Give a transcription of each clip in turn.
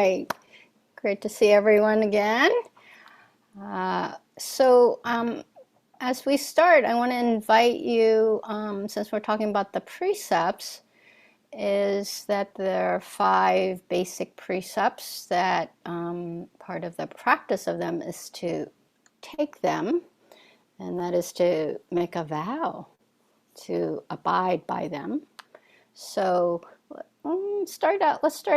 right. Great to see everyone again. As we start, I want to invite you, since we're talking about the precepts, is that there are 5 basic precepts that part of the practice of them is to take them, and that is to make a vow to abide by them. So let's start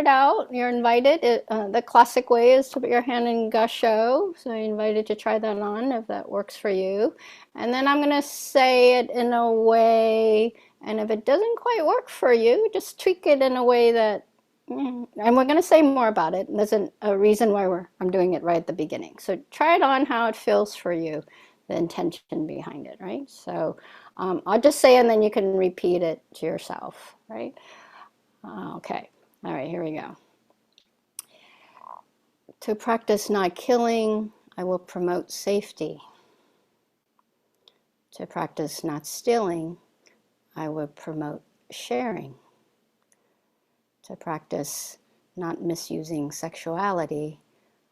out. You're invited. The classic way is to put your hand in gasho. So you're invited to try that on if that works for you. And then I'm going to say it in a way, and if it doesn't quite work for you, just tweak it in a way that, and we're going to say more about it. There's a reason why I'm doing it right at the beginning. So try it on how it feels for you, the intention behind it, right? So I'll just say, and then you can repeat it to yourself, right? Okay, all right, here we go. To practice not killing, I will promote safety. To practice not stealing, I will promote sharing. To practice not misusing sexuality,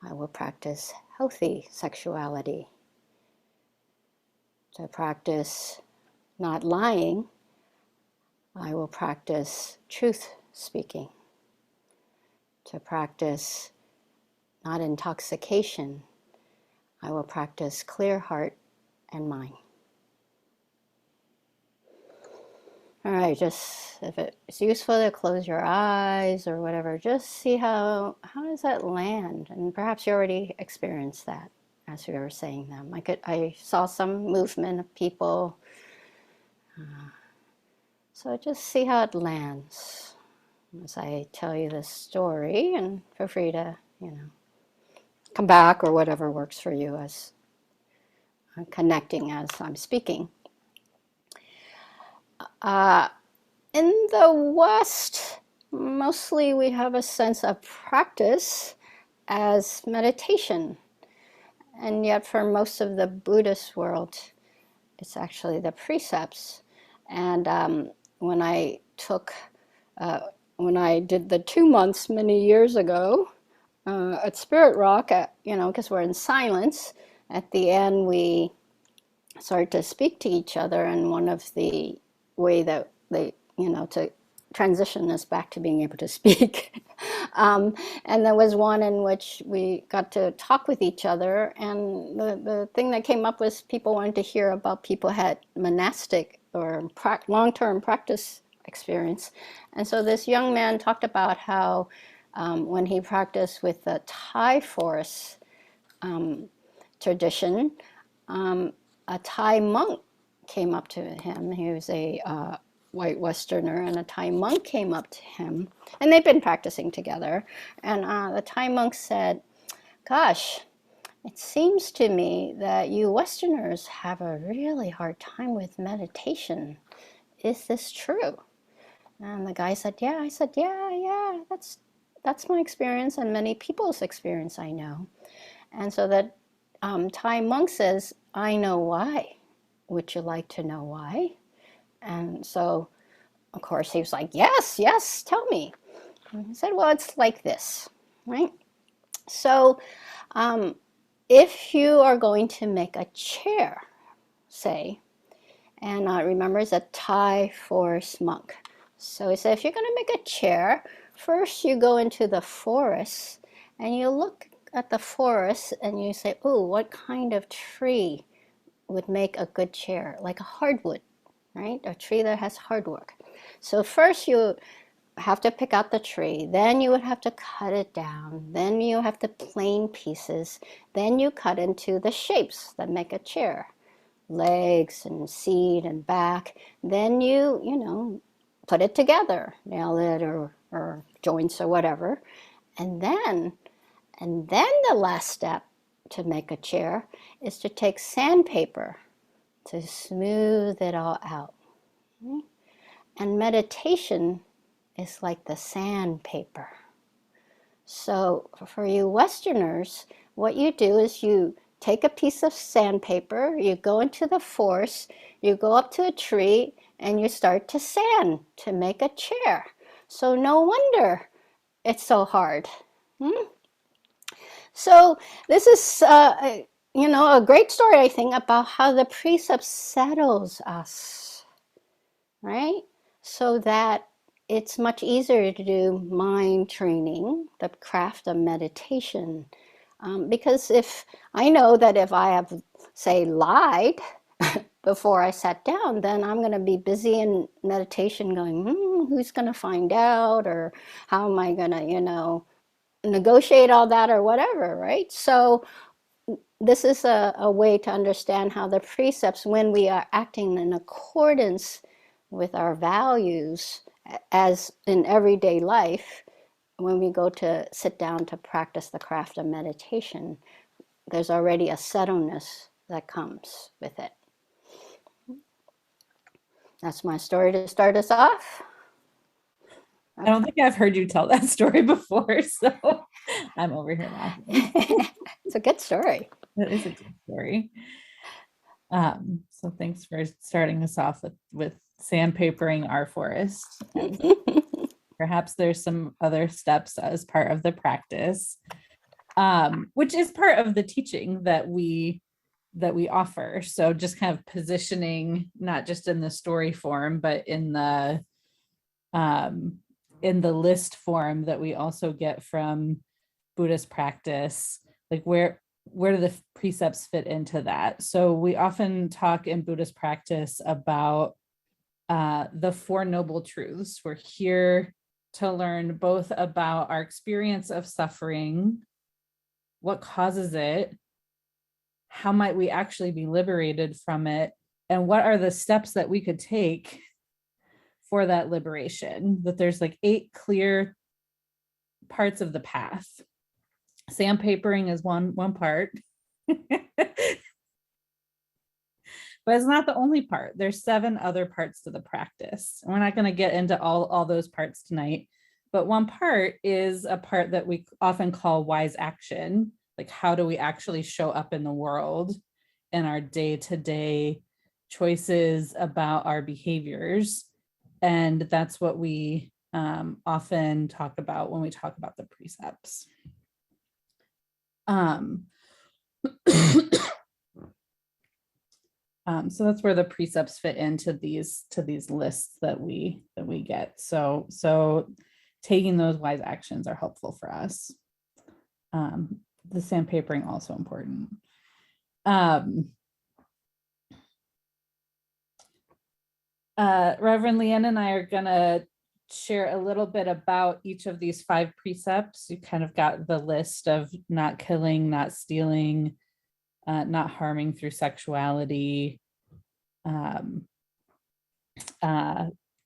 I will practice healthy sexuality. To practice not lying, I will practice truth speaking. To practice not intoxication, I will practice clear heart and mind. All right, just if it's useful to close your eyes or whatever, just see how does that land? And perhaps you already experienced that as we were saying them. I saw some movement of people. So just see how it lands as I tell you this story, and feel free to, come back or whatever works for you as I'm connecting as I'm speaking. In the West, mostly we have a sense of practice as meditation. And yet for most of the Buddhist world, it's actually the precepts. And when I did the 2 months many years ago at Spirit Rock, because we're in silence, at the end we started to speak to each other, and one of the way that they, to transition us back to being able to speak. And there was one in which we got to talk with each other, and the thing that came up was people wanted to hear about people who had monastic or long-term practice experience. And so this young man talked about how when he practiced with the Thai forest tradition, a Thai monk came up to him. He was a white Westerner, and a Thai monk came up to him, and they'd been practicing together. And the Thai monk said, "Gosh, it seems to me that you Westerners have a really hard time with meditation. Is this true?" And the guy said, "Yeah." I said, "Yeah, that's my experience and many people's experience, I know." And so that Thai monk says, "I know why. Would you like to know why?" And so, of course, he was like, yes, tell me. And he said, "Well, it's like this, right? So if you are going to make a chair, say, and remember, it's a Thai forest monk. So he said, if you're going to make a chair, first you go into the forest and you look at the forest and you say, oh, what kind of tree would make a good chair, like a hardwood, right? A tree that has hardwood. So first you have to pick out the tree, then you would have to cut it down, then you have to plane pieces, then you cut into the shapes that make a chair, legs and seat and back, then you put it together, nail it or joints or whatever, and then the last step to make a chair is to take sandpaper to smooth it all out. Right? And meditation is like the sandpaper. So for you Westerners, what you do is you take a piece of sandpaper, you go into the forest, you go up to a tree, and you start to sand to make a chair. So no wonder it's so hard, Hmm. So this is, a great story, I think, about how the precept settles us, right? So that it's much easier to do mind training, the craft of meditation. Because if I know that if I have, say, lied before I sat down, then I'm going to be busy in meditation going, who's going to find out? Or how am I going to, negotiate all that or whatever, right? So this is a way to understand how the precepts, when we are acting in accordance with our values, as in everyday life, when we go to sit down to practice the craft of meditation, there's already a settledness that comes with it. That's my story to start us off. I don't think I've heard you tell that story before, so I'm over here laughing. It's a good story. That is a good story. So thanks for starting us off with sandpapering our forest. And perhaps there's some other steps as part of the practice, which is part of the teaching that we offer. So just kind of positioning, not just in the story form, but in the list form that we also get from Buddhist practice, like where do the precepts fit into that? So we often talk in Buddhist practice about the Four Noble Truths. We're here to learn both about our experience of suffering, what causes it, how might we actually be liberated from it, and what are the steps that we could take for that liberation. That there's like 8 clear parts of the path. Sandpapering is one part. But it's not the only part. There's 7 other parts to the practice. We're not going to get into all those parts tonight, but one part is a part that we often call wise action. Like, how do we actually show up in the world in our day-to-day choices about our behaviors? And that's what we often talk about when we talk about the precepts. So that's where the precepts fit into these lists that we get. So taking those wise actions are helpful for us. The sandpapering also important. Reverend Leanne and I are gonna share a little bit about each of these 5 precepts. You kind of got the list of not killing, not stealing, not harming through sexuality,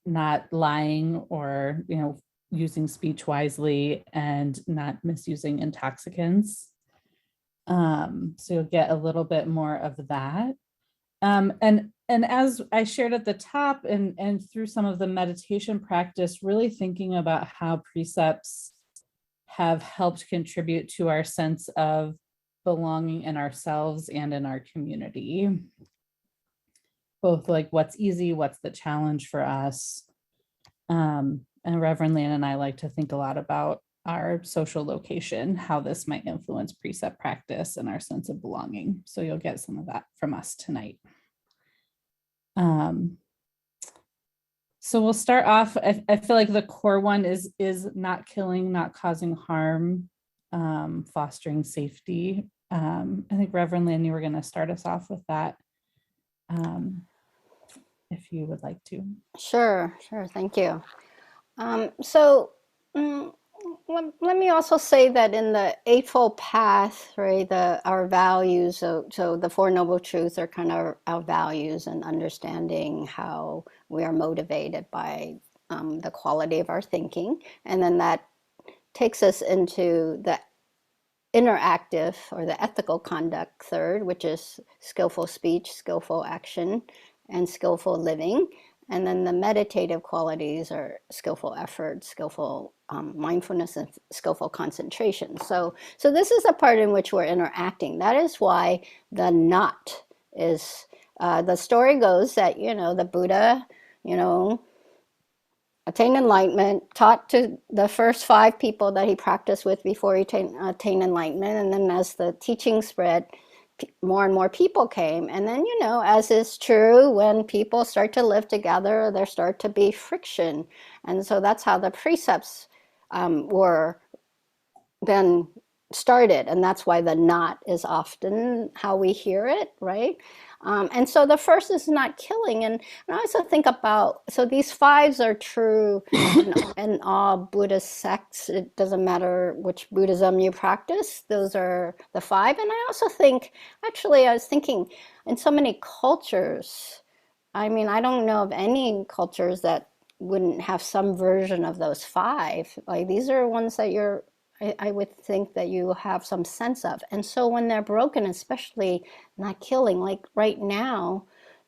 not lying or using speech wisely, and not misusing intoxicants. So you'll get a little bit more of that. And as I shared at the top and through some of the meditation practice, really thinking about how precepts have helped contribute to our sense of belonging in ourselves and in our community. Both like what's easy, what's the challenge for us. And Reverend Lan and I like to think a lot about our social location, how this might influence precept practice and our sense of belonging. So you'll get some of that from us tonight. So we'll start off. I feel like the core one is not killing, not causing harm, fostering safety. I think Reverend Lan, you were going to start us off with that. If you would like to. Sure, thank you. So let me also say that in the Eightfold Path, right, our values, so the Four Noble Truths are kind of our values and understanding how we are motivated by the quality of our thinking. And then that takes us into the interactive or the ethical conduct third, which is skillful speech, skillful action, and skillful living. And then the meditative qualities are skillful effort, skillful mindfulness, and skillful concentration. So this is the part in which we're interacting. That is why the not is, the story goes that, the Buddha, attained enlightenment, taught to the first 5 people that he practiced with before he attained enlightenment. And then as the teaching spread, more and more people came. And then, as is true, when people start to live together, there start to be friction. And so that's how the precepts were then started. And that's why the not is often how we hear it, right? And so the first is not killing. And I also think about, so these 5s are true in all Buddhist sects. It doesn't matter which Buddhism you practice, those are the 5. And I also think, actually, I was thinking in so many cultures, I mean, I don't know of any cultures that wouldn't have some version of those 5. Like these are ones that I would think that you have some sense of. And so when they're broken, especially not killing, like right now,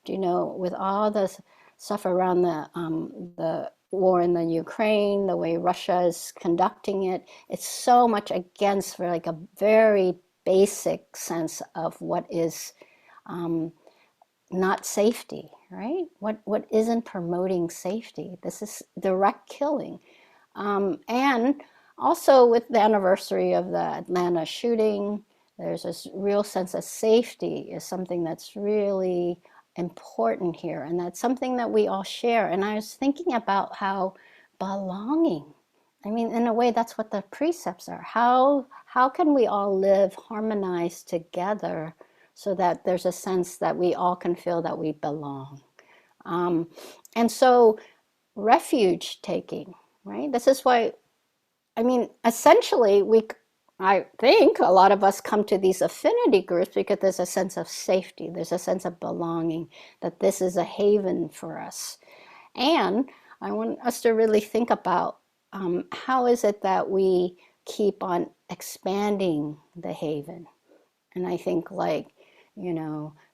with all the stuff around the war in the Ukraine, the way Russia is conducting it, it's so much against for like a very basic sense of what is not safety, right? What isn't promoting safety? This is direct killing. And also with the anniversary of the Atlanta shooting, there's this real sense of safety is something that's really important here. And that's something that we all share. And I was thinking about how belonging, I mean, in a way, that's what the precepts are. How can we all live harmonized together so that there's a sense that we all can feel that we belong? And so refuge taking, right? This is why, I mean, essentially, I think a lot of us come to these affinity groups because there's a sense of safety, there's a sense of belonging, that this is a haven for us. And I want us to really think about how is it that we keep on expanding the haven? And I think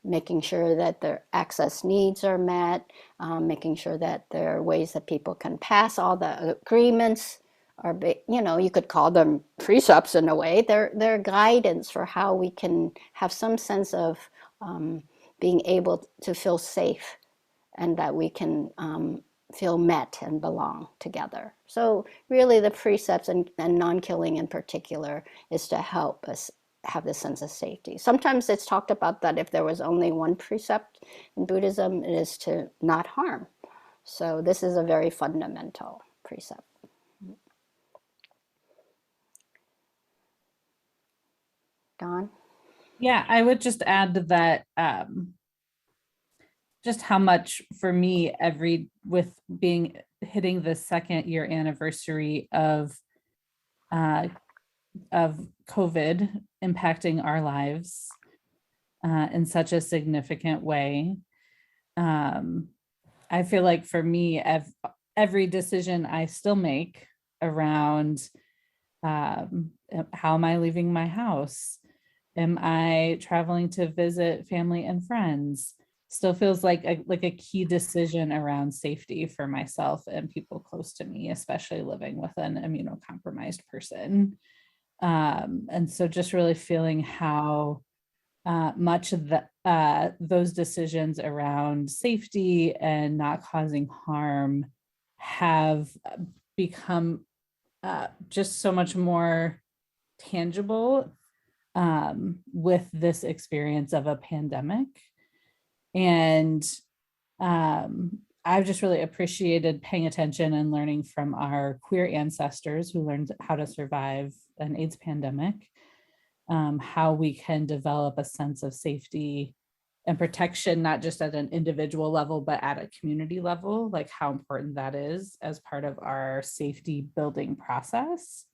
making sure that their access needs are met, making sure that there are ways that people can pass all the agreements, or you could call them precepts in a way. They're guidance for how we can have some sense of being able to feel safe and that we can feel met and belong together. So really the precepts and non-killing in particular is to help us have this sense of safety. Sometimes it's talked about that if there was only one precept in Buddhism, it is to not harm. So this is a very fundamental precept. Don? Yeah, I would just add that just how much for me with being hitting the 2nd year anniversary of COVID impacting our lives in such a significant way. I feel like for me, every decision I still make around how am I leaving my house? Am I traveling to visit family and friends? Still feels like a key decision around safety for myself and people close to me, especially living with an immunocompromised person. And so just really feeling how much of those decisions around safety and not causing harm have become just so much more tangible with this experience of a pandemic. And I've just really appreciated paying attention and learning from our queer ancestors who learned how to survive an AIDS pandemic, how we can develop a sense of safety and protection, not just at an individual level, but at a community level, like how important that is as part of our safety building process.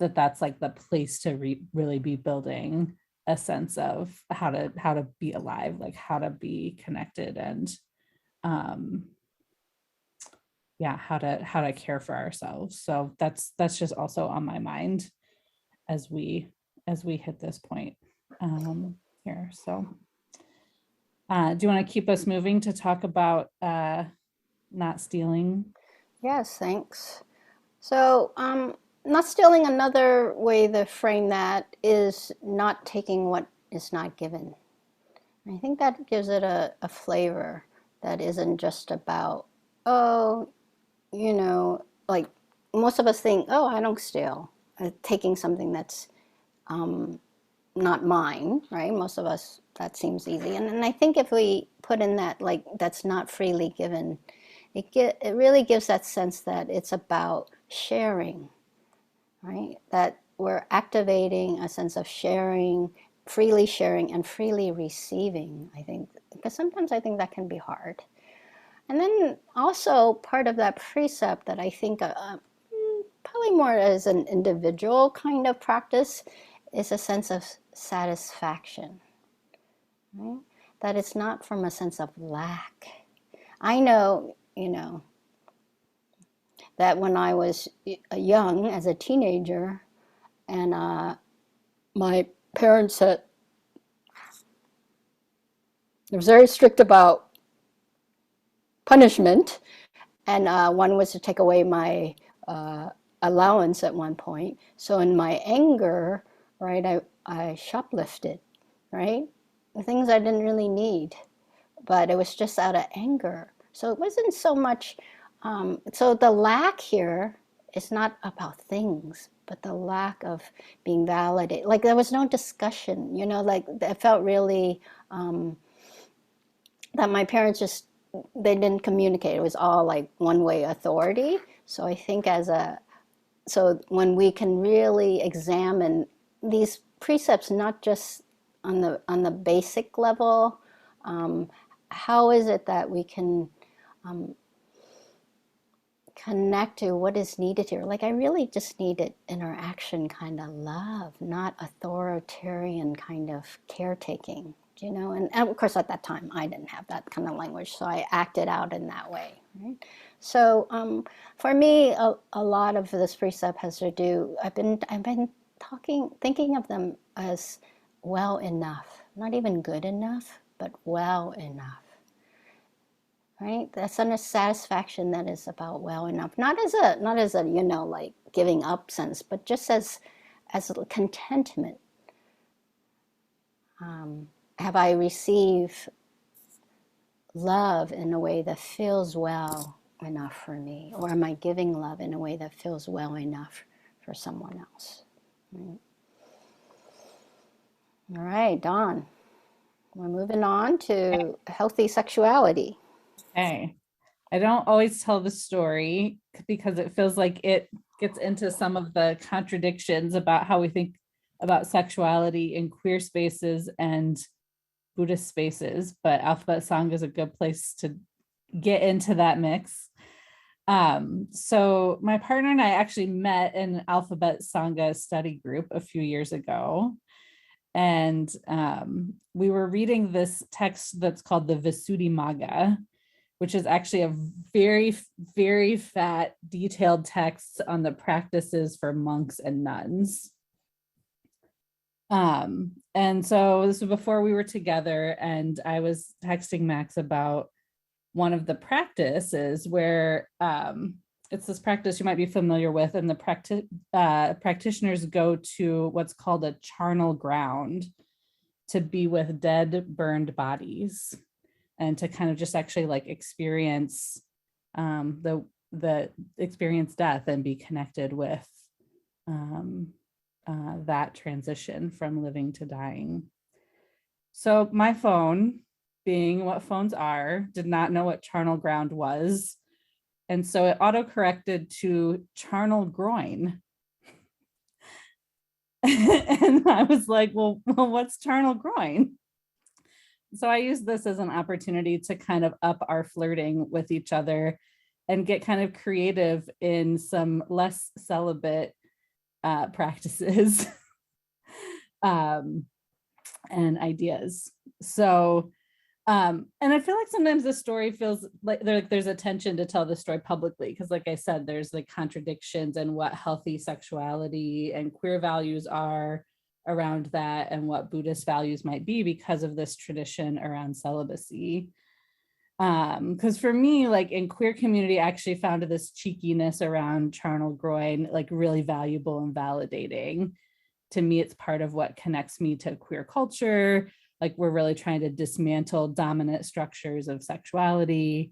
That's like the place to really be building a sense of how to be alive, like how to be connected, and how to care for ourselves. So that's just also on my mind as we hit this point here. So do you want to keep us moving to talk about not stealing? Yes, thanks. So not stealing, another way to frame that is not taking what is not given. I think that gives it a flavor that isn't just about oh, like most of us think, oh, I don't steal. Taking something that's not mine, right? Most of us, that seems easy. And I think if we put in that, like, that's not freely given, it really gives that sense that it's about sharing, right? That we're activating a sense of sharing and freely receiving, I think, because sometimes I think that can be hard. And then also part of that precept that I think probably more as an individual kind of practice is a sense of satisfaction, right? That it's not from a sense of lack. I know, that when I was young, as a teenager, and my parents were very strict about punishment, and one was to take away my allowance at one point. So in my anger, right, I shoplifted, right? The things I didn't really need, but it was just out of anger. So it wasn't so much, so the lack here is not about things, but the lack of being validated. Like there was no discussion, like it felt really that my parents just, they didn't communicate. It was all like one-way authority. So I think so when we can really examine these precepts, not just on the basic level, how is it that we can connect to what is needed here? Like I really just needed interaction kind of love, not authoritarian kind of caretaking, and of course at that time I didn't have that kind of language, so I acted out in that way, right? So for me, a lot of this precept has to do, I've been thinking of them as well enough, not even good enough, but well enough, right? That's a satisfaction that is about well enough, not as a like giving up sense, but just as a contentment. Have I received love in a way that feels well enough for me, or am I giving love in a way that feels well enough for someone else? Right. All right, Dawn, we're moving on to healthy sexuality. Okay. I don't always tell the story because it feels like it gets into some of the contradictions about how we think about sexuality in queer spaces and Buddhist spaces, but Alphabet Sangha is a good place to get into that mix. So my partner and I actually met in an Alphabet Sangha study group a few years ago. And we were reading this text that's called the Visuddhimagga, which is actually a very, very fat, detailed text on the practices for monks and nuns. And so this was before we were together, and I was texting Max about one of the practices where it's this practice you might be familiar with, and the practitioners go to what's called a charnel ground to be with dead, burned bodies, and to kind of just actually like experience the experience death and be connected with that transition from living to dying. So my phone, being what phones are, did not know what charnel ground was. And so it auto-corrected to charnel groin. And I was like, well, what's charnel groin? So I used this as an opportunity to kind of up our flirting with each other and get kind of creative in some less celibate practices and ideas. So, and I feel like sometimes the story feels like there's a tension to tell the story publicly, because like I said, there's like contradictions in what healthy sexuality and queer values are around that, and what Buddhist values might be because of this tradition around celibacy. Because for me, like in queer community, I actually found this cheekiness around charnel groin like really valuable and validating. To me, it's part of what connects me to queer culture. Like we're really trying to dismantle dominant structures of sexuality.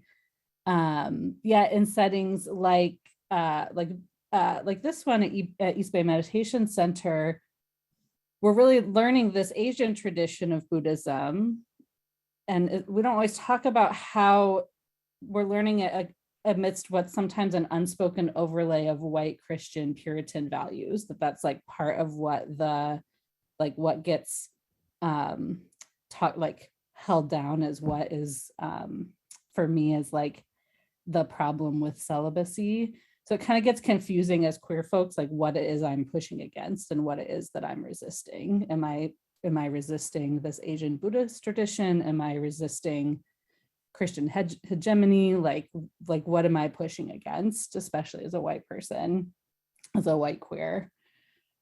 Yeah, in settings like this one at East Bay Meditation Center, we're really learning this Asian tradition of Buddhism. And we don't always talk about how we're learning it amidst what's sometimes an unspoken overlay of white Christian Puritan values, that's like part of what what gets taught, like held down as what is for me is like the problem with celibacy. So it kind of gets confusing as queer folks, like what it is I'm pushing against and what it is that I'm resisting. Am I resisting this Asian Buddhist tradition? Am I resisting Christian hegemony? Like what am I pushing against, especially as a white person, as a white queer?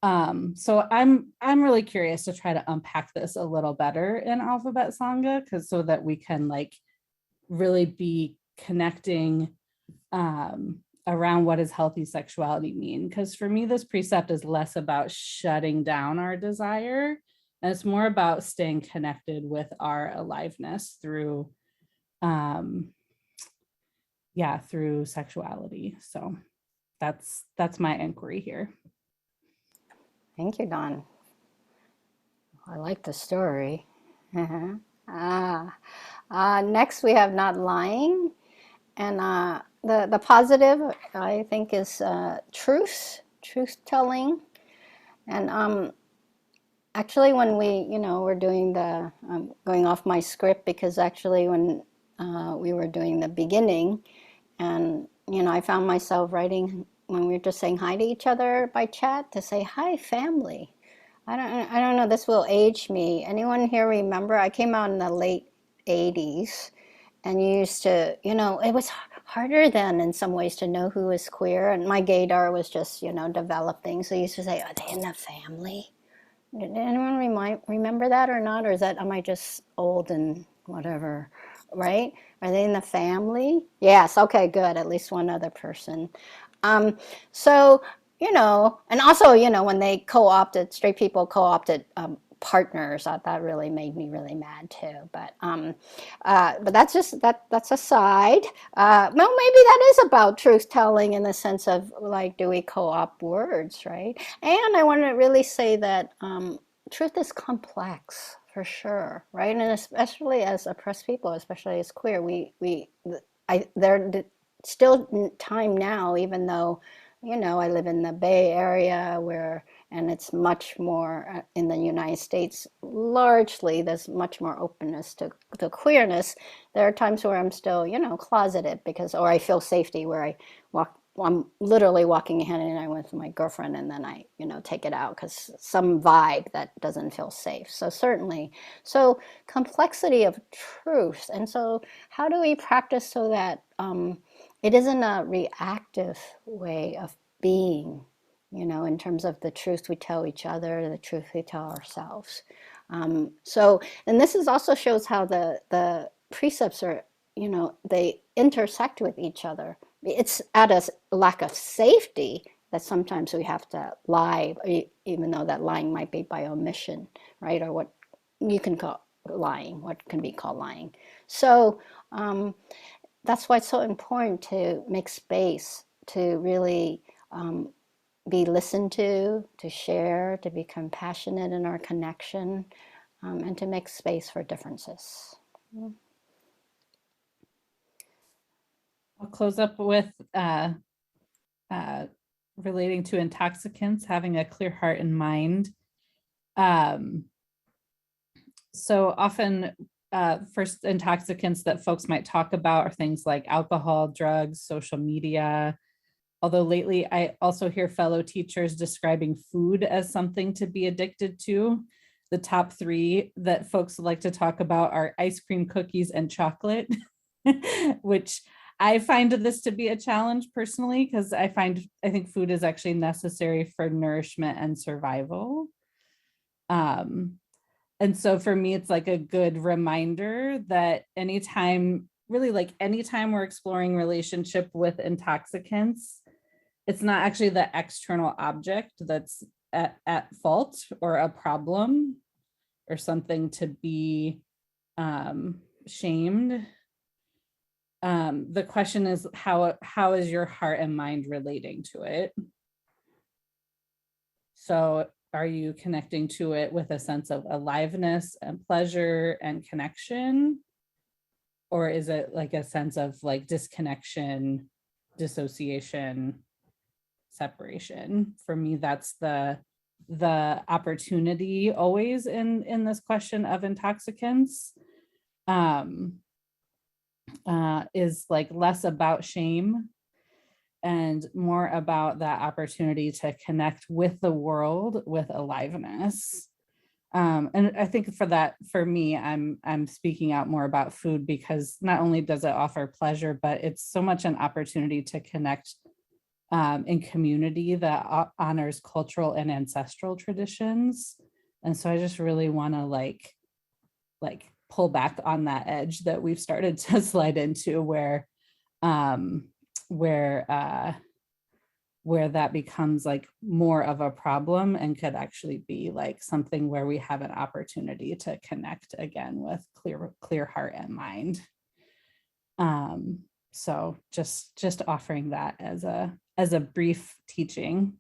So I'm really curious to try to unpack this a little better in Alphabet Sangha, because so that we can like really be connecting around what does healthy sexuality mean. Because for me, this precept is less about shutting down our desire, and it's more about staying connected with our aliveness through through sexuality. So that's my inquiry here. Thank you, Dawn. I like the story. Next, we have not lying. And the positive, I think, is truth-telling. And actually, when we're doing the, going off my script, because actually when we were doing the beginning, and, I found myself writing when we were just saying hi to each other by chat, to say, hi, family. I don't know, this will age me. Anyone here remember? I came out in the late 80s, and you used to, it was harder then in some ways to know who was queer, and my gaydar was just, developing. So you used to say, are they in the family? Did anyone remember that or not? Or am I just old and whatever, right? Are they in the family? Yes, okay, good, at least one other person. So, and also, when they co-opted, straight people co-opted partners, that really made me really mad too. But that's just, that's a side. Well, maybe that is about truth telling in the sense of like, do we co-opt words, right? And I want to really say that truth is complex for sure, right? And especially as oppressed people, especially as queer, there still time now, even though, I live in the Bay Area and it's much more in the United States, largely, there's much more openness to queerness. There are times where I'm still, closeted or I feel safety where I'm literally walking hand in hand with my girlfriend, and then I, take it out because some vibe that doesn't feel safe. So certainly, complexity of truth. And so how do we practice so that it isn't a reactive way of being, in terms of the truth we tell each other, the truth we tell ourselves. And this also shows how the precepts are, they intersect with each other. It's at a lack of safety that sometimes we have to lie, even though that lying might be by omission, right? Or what you can call lying, what can be called lying. So that's why it's so important to make space to really be listened to share, to be compassionate in our connection, and to make space for differences. I'll close up with relating to intoxicants, having a clear heart and mind. So often, first intoxicants that folks might talk about are things like alcohol, drugs, social media. Although lately, I also hear fellow teachers describing food as something to be addicted to. The top three that folks like to talk about are ice cream, cookies, and chocolate, which I find this to be a challenge personally, because I think food is actually necessary for nourishment and survival. And so for me, it's like a good reminder that anytime we're exploring relationship with intoxicants, it's not actually the external object that's at fault or a problem or something to be shamed. The question is, how is your heart and mind relating to it? So are you connecting to it with a sense of aliveness and pleasure and connection? Or is it like a sense of like disconnection, dissociation, separation? For me, that's the opportunity always in this question of intoxicants. Is like less about shame and more about that opportunity to connect with the world with aliveness. And I think for me, I'm speaking out more about food because not only does it offer pleasure, but it's so much an opportunity to connect in community that honors cultural and ancestral traditions. And so I just really want to like pull back on that edge that we've started to slide into where that becomes like more of a problem and could actually be like something where we have an opportunity to connect again with clear heart and mind. So just offering that as a brief teaching